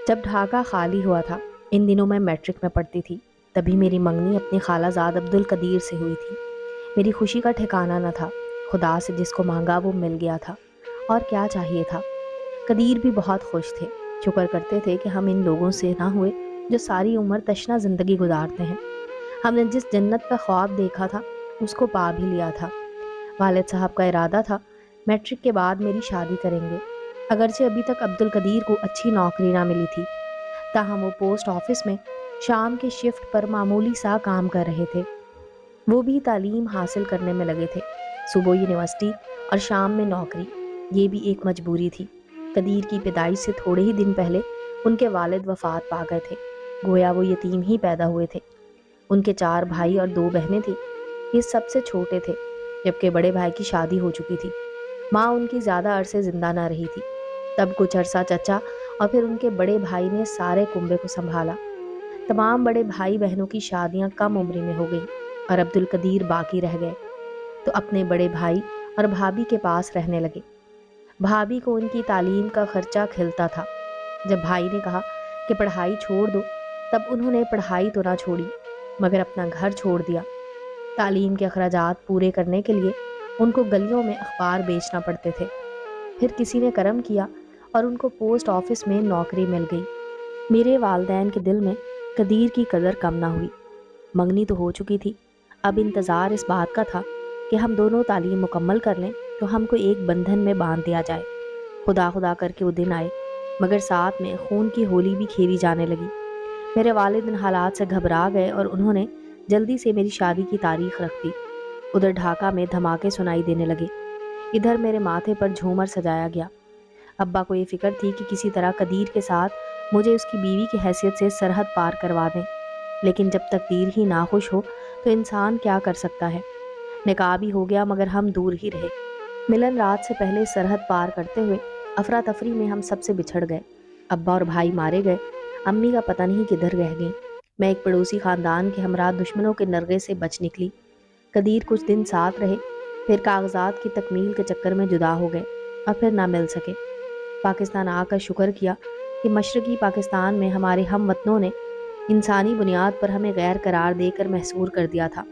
جب ڈھاکہ خالی ہوا تھا، ان دنوں میں میٹرک میں پڑھتی تھی، تبھی میری منگنی اپنی خالہ زاد عبد القدیر سے ہوئی تھی۔ میری خوشی کا ٹھکانہ نہ تھا، خدا سے جس کو مانگا وہ مل گیا تھا، اور کیا چاہیے تھا۔ قدیر بھی بہت خوش تھے، شکر کرتے تھے کہ ہم ان لوگوں سے نہ ہوئے جو ساری عمر تشنہ زندگی گزارتے ہیں۔ ہم نے جس جنت کا خواب دیکھا تھا اس کو پا بھی لیا تھا۔ والد صاحب کا ارادہ تھا میٹرک کے بعد میری شادی کریں گے، اگرچہ ابھی تک عبد القدیر کو اچھی نوکری نہ ملی تھی، تاہم وہ پوسٹ آفس میں شام کے شفٹ پر معمولی سا کام کر رہے تھے۔ وہ بھی تعلیم حاصل کرنے میں لگے تھے، صبح یونیورسٹی اور شام میں نوکری، یہ بھی ایک مجبوری تھی۔ قدیر کی پیدائش سے تھوڑے ہی دن پہلے ان کے والد وفات پا گئے تھے، گویا وہ یتیم ہی پیدا ہوئے تھے۔ ان کے 4 بھائی اور 2 بہنیں تھیں، یہ سب سے چھوٹے تھے، جبکہ بڑے بھائی کی شادی ہو چکی تھی۔ ماں ان کی زیادہ عرصے زندہ نہ رہی تھی، تب کچھ عرصہ چچا اور پھر ان کے بڑے بھائی نے سارے کنبے کو سنبھالا۔ تمام بڑے بھائی بہنوں کی شادیاں کم عمری میں ہو گئیں اور عبد القدیر باقی رہ گئے، تو اپنے بڑے بھائی اور بھابھی کے پاس رہنے لگے۔ بھابھی کو ان کی تعلیم کا خرچہ کھلتا تھا۔ جب بھائی نے کہا کہ پڑھائی چھوڑ دو، تب انہوں نے پڑھائی تو نہ چھوڑی مگر اپنا گھر چھوڑ دیا۔ تعلیم کے اخراجات پورے کرنے کے لیے ان کو گلیوں میں اخبار بیچنا پڑتے تھے۔ پھر کسی نے کرم کیا اور ان کو پوسٹ آفس میں نوکری مل گئی۔ میرے والدین کے دل میں قدیر کی قدر کم نہ ہوئی۔ منگنی تو ہو چکی تھی، اب انتظار اس بات کا تھا کہ ہم دونوں تعلیم مکمل کر لیں تو ہم کو ایک بندھن میں باندھ دیا جائے۔ خدا خدا کر کے وہ دن آئے، مگر ساتھ میں خون کی ہولی بھی کھیلی جانے لگی۔ میرے والد ان حالات سے گھبرا گئے اور انہوں نے جلدی سے میری شادی کی تاریخ رکھ دی۔ ادھر ڈھاکہ میں دھماکے سنائی دینے لگے، ادھر میرے ماتھے پر جھومر سجایا گیا۔ ابا کو یہ فکر تھی کہ کسی طرح قدیر کے ساتھ مجھے اس کی بیوی کی حیثیت سے سرحد پار کروا دیں، لیکن جب تقدیر ہی ناخوش ہو تو انسان کیا کر سکتا ہے۔ نکاح بھی ہو گیا مگر ہم دور ہی رہے۔ ملن رات سے پہلے سرحد پار کرتے ہوئے افراتفری میں ہم سب سے بچھڑ گئے۔ ابا اور بھائی مارے گئے، امی کا پتہ نہیں کدھر رہ گئیں۔ میں ایک پڑوسی خاندان کے ہمراہ دشمنوں کے نرغے سے بچ نکلی۔ قدیر کچھ دن ساتھ رہے، پھر کاغذات کی تکمیل کے چکر میں جدا ہو گئے اور پھر نہ مل سکے۔ پاکستان آ کر شکر کیا کہ مشرقی پاکستان میں ہمارے ہم وطنوں نے انسانی بنیاد پر ہمیں غیر قرار دے کر محصور کر دیا تھا۔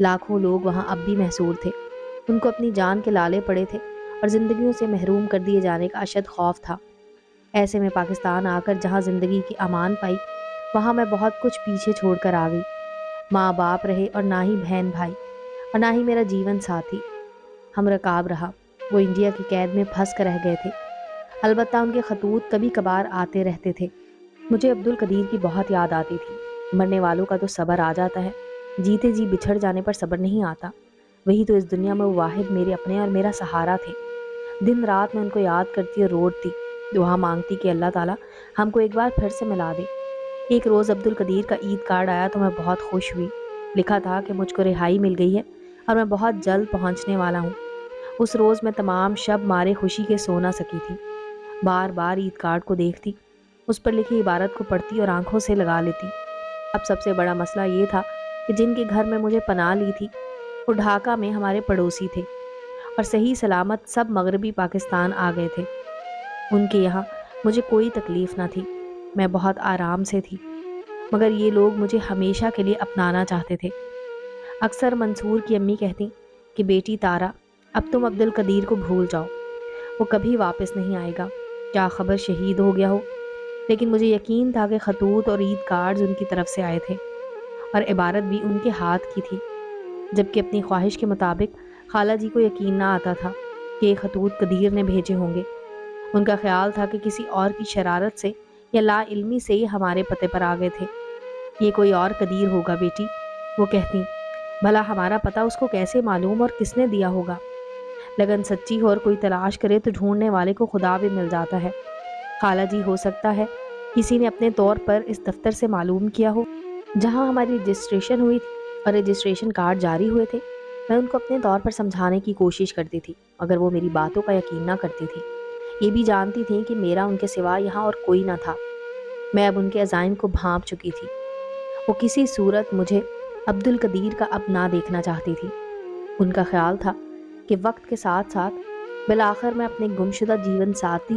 لاکھوں لوگ وہاں اب بھی محصور تھے، ان کو اپنی جان کے لالے پڑے تھے اور زندگیوں سے محروم کر دیے جانے کا اشد خوف تھا۔ ایسے میں پاکستان آ کر جہاں زندگی کی امان پائی، وہاں میں بہت کچھ پیچھے چھوڑ کر آ گئی۔ ماں باپ رہے اور نہ ہی بہن بھائی اور نہ ہی میرا جیون ساتھی۔ ہم رکاب رہا، وہ انڈیا کی قید میں پھنس کر رہ گئے تھے، البتہ ان کے خطوط کبھی کبھار آتے رہتے تھے۔ مجھے عبد القدیر کی بہت یاد آتی تھی۔ مرنے والوں کا تو صبر آ جاتا ہے، جیتے جی بچھڑ جانے پر صبر نہیں آتا۔ وہی تو اس دنیا میں وہ واحد میرے اپنے اور میرا سہارا تھے۔ دن رات میں ان کو یاد کرتی اور روڑتی، دعا مانگتی کہ اللہ تعالیٰ ہم کو ایک بار پھر سے ملا دے۔ ایک روز عبد القدیر کا عید کارڈ آیا تو میں بہت خوش ہوئی۔ لکھا تھا کہ مجھ کو رہائی مل گئی ہے اور میں بہت جلد پہنچنے والا ہوں۔ اس روز میں تمام شب مارے خوشی کے سو نہ سکی تھی۔ بار بار عید کارڈ کو دیکھتی، اس پر لکھی عبارت کو پڑھتی اور آنکھوں سے لگا لیتی۔ اب سب سے بڑا مسئلہ یہ تھا کہ جن کے گھر میں مجھے پناہ لی تھی وہ ڈھاکہ میں ہمارے پڑوسی تھے اور صحیح سلامت سب مغربی پاکستان آ گئے تھے۔ ان کے یہاں مجھے کوئی تکلیف نہ تھی، میں بہت آرام سے تھی، مگر یہ لوگ مجھے ہمیشہ کے لیے اپنانا چاہتے تھے۔ اکثر منصور کی امی کہتی کہ بیٹی تارا، اب تم عبد القدیر کو بھول جاؤ، وہ کبھی واپس نہیں آئے گا، کیا خبر شہید ہو گیا ہو۔ لیکن مجھے یقین تھا کہ خطوط اور عید کارڈز ان کی طرف سے آئے تھے اور عبارت بھی ان کے ہاتھ کی تھی، جبکہ اپنی خواہش کے مطابق خالہ جی کو یقین نہ آتا تھا کہ یہ خطوط قدیر نے بھیجے ہوں گے۔ ان کا خیال تھا کہ کسی اور کی شرارت سے یا لا علمی سے یہ ہمارے پتے پر آ گئے تھے۔ یہ کوئی اور قدیر ہوگا بیٹی، وہ کہتی، بھلا ہمارا پتہ اس کو کیسے معلوم اور کس نے دیا ہوگا۔ لگن سچی ہو اور کوئی تلاش کرے تو ڈھونڈنے والے کو خدا بھی مل جاتا ہے۔ خالہ جی ہو سکتا ہے کسی نے اپنے طور پر اس دفتر سے معلوم کیا ہو جہاں ہماری رجسٹریشن ہوئی تھی اور رجسٹریشن کارڈ جاری ہوئے تھے۔ میں ان کو اپنے طور پر سمجھانے کی کوشش کرتی تھی مگر وہ میری باتوں کا یقین نہ کرتی تھی۔ یہ بھی جانتی تھیں کہ میرا ان کے سوا یہاں اور کوئی نہ تھا۔ میں اب ان کے عزائم کو بھانپ چکی تھی۔ وہ کسی صورت مجھے عبد القدیر کا اب نہ دیکھنا چاہتی تھی۔ ان کا خیال تھا کہ وقت کے ساتھ ساتھ بالآخر میں اپنے گمشدہ جیون ساتھی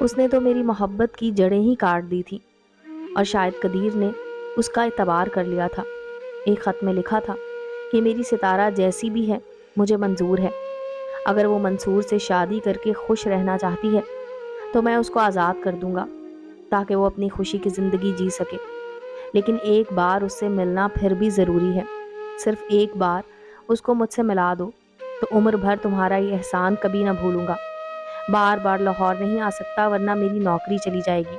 اس نے تو میری محبت کی جڑیں ہی کاٹ دی تھی، اور شاید قدیر نے اس کا اعتبار کر لیا تھا۔ ایک خط میں لکھا تھا کہ میری ستارہ جیسی بھی ہے مجھے منظور ہے، اگر وہ منصور سے شادی کر کے خوش رہنا چاہتی ہے تو میں اس کو آزاد کر دوں گا تاکہ وہ اپنی خوشی کی زندگی جی سکے، لیکن ایک بار اس سے ملنا پھر بھی ضروری ہے۔ صرف ایک بار اس کو مجھ سے ملا دو تو عمر بھر تمہارا یہ احسان کبھی نہ بھولوں گا۔ بار بار لاہور نہیں آ سکتا ورنہ میری نوکری چلی جائے گی،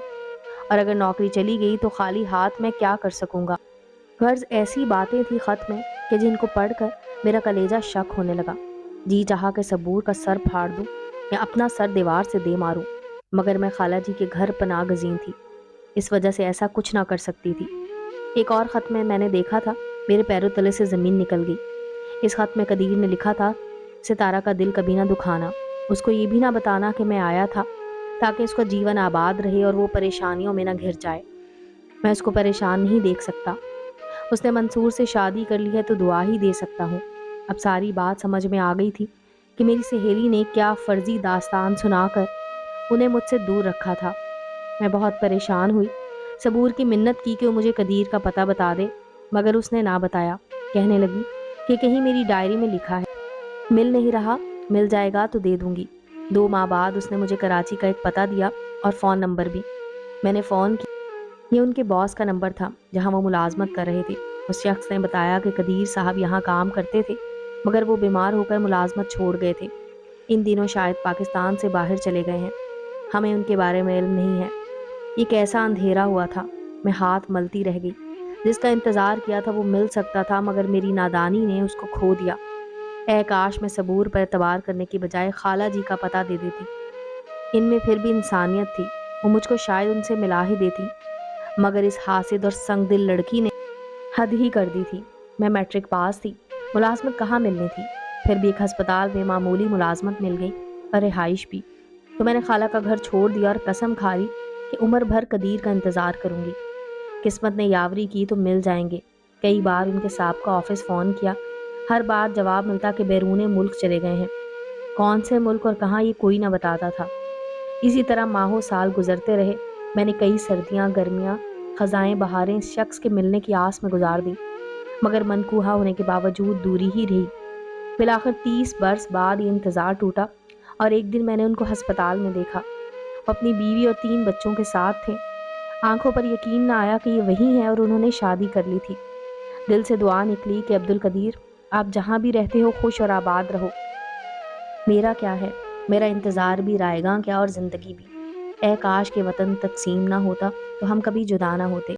اور اگر نوکری چلی گئی تو خالی ہاتھ میں کیا کر سکوں گا۔ غرض ایسی باتیں تھی خط میں کہ جن کو پڑھ کر میرا کلیجہ شک ہونے لگا۔ جی چاہا کہ صبور کا سر پھاڑ دوں یا اپنا سر دیوار سے دے ماروں، مگر میں خالہ جی کے گھر پناہ گزین تھی، اس وجہ سے ایسا کچھ نہ کر سکتی تھی۔ ایک اور خط میں نے دیکھا تھا، میرے پیروں تلے سے زمین نکل گئی۔ اس خط میں قدیر نے لکھا تھا، ستارہ کا دل کبھی نہ دکھانا، اس کو یہ بھی نہ بتانا کہ میں آیا تھا، تاکہ اس کا جیون آباد رہے اور وہ پریشانیوں میں نہ گھر جائے۔ میں اس کو پریشان نہیں دیکھ سکتا۔ اس نے منصور سے شادی کر لی ہے تو دعا ہی دے سکتا ہوں۔ اب ساری بات سمجھ میں آ گئی تھی کہ میری سہیلی نے کیا فرضی داستان سنا کر انہیں مجھ سے دور رکھا تھا۔ میں بہت پریشان ہوئی، صبور کی منت کی کہ وہ مجھے قدیر کا پتہ بتا دے، مگر اس نے نہ بتایا۔ کہنے لگی کہ کہیں میری ڈائری میں لکھا ہے، مل نہیں رہا، مل جائے گا تو دے دوں گی۔ 2 ماہ بعد اس نے مجھے کراچی کا ایک پتہ دیا اور فون نمبر بھی۔ میں نے فون کیا، یہ ان کے باس کا نمبر تھا جہاں وہ ملازمت کر رہے تھے۔ اس شخص نے بتایا کہ قدیر صاحب یہاں کام کرتے تھے، مگر وہ بیمار ہو کر ملازمت چھوڑ گئے تھے، ان دنوں شاید پاکستان سے باہر چلے گئے ہیں، ہمیں ان کے بارے میں علم نہیں ہے۔ یہ کیسا اندھیرا ہوا تھا، میں ہاتھ ملتی رہ گئی۔ جس کا انتظار کیا تھا وہ مل سکتا تھا، مگر میری نادانی نے اس کو کھو دیا۔ اے کاش میں صبور پر اعتبار کرنے کی بجائے خالہ جی کا پتہ دے دیتی، ان میں پھر بھی انسانیت تھی، وہ مجھ کو شاید ان سے ملا ہی دیتی، مگر اس حاسد اور سنگ دل لڑکی نے حد ہی کر دی تھی۔ میں میٹرک پاس تھی، ملازمت کہاں ملنی تھی، پھر بھی ایک ہسپتال میں معمولی ملازمت مل گئی اور رہائش بھی، تو میں نے خالہ کا گھر چھوڑ دیا اور قسم کھا لی کہ عمر بھر قدیر کا انتظار کروں گی، قسمت نے یاوری کی تو مل جائیں گے۔ کئی بار ان کے سابقہ آفس فون کیا، ہر بار جواب ملتا کہ بیرون ملک چلے گئے ہیں، کون سے ملک اور کہاں یہ کوئی نہ بتاتا تھا۔ اسی طرح ماہوں سال گزرتے رہے، میں نے کئی سردیاں، گرمیاں، خزائیں، بہاریں اس شخص کے ملنے کی آس میں گزار دی، مگر منقوہا ہونے کے باوجود دوری ہی رہی۔ بالآخر 30 برس بعد یہ انتظار ٹوٹا اور ایک دن میں نے ان کو ہسپتال میں دیکھا، وہ اپنی بیوی اور 3 بچوں کے ساتھ تھے۔ آنکھوں پر یقین نہ آیا کہ یہ وہی ہیں اور انہوں نے شادی کر لی تھی۔ دل سے دعا نکلی کہ عبدالقدیر آپ جہاں بھی رہتے ہو خوش اور آباد رہو۔ میرا کیا ہے، میرا انتظار بھی رائے گاں کیا اور زندگی بھی۔ اے کاش کے وطن تقسیم نہ ہوتا تو ہم کبھی جدا نہ ہوتے۔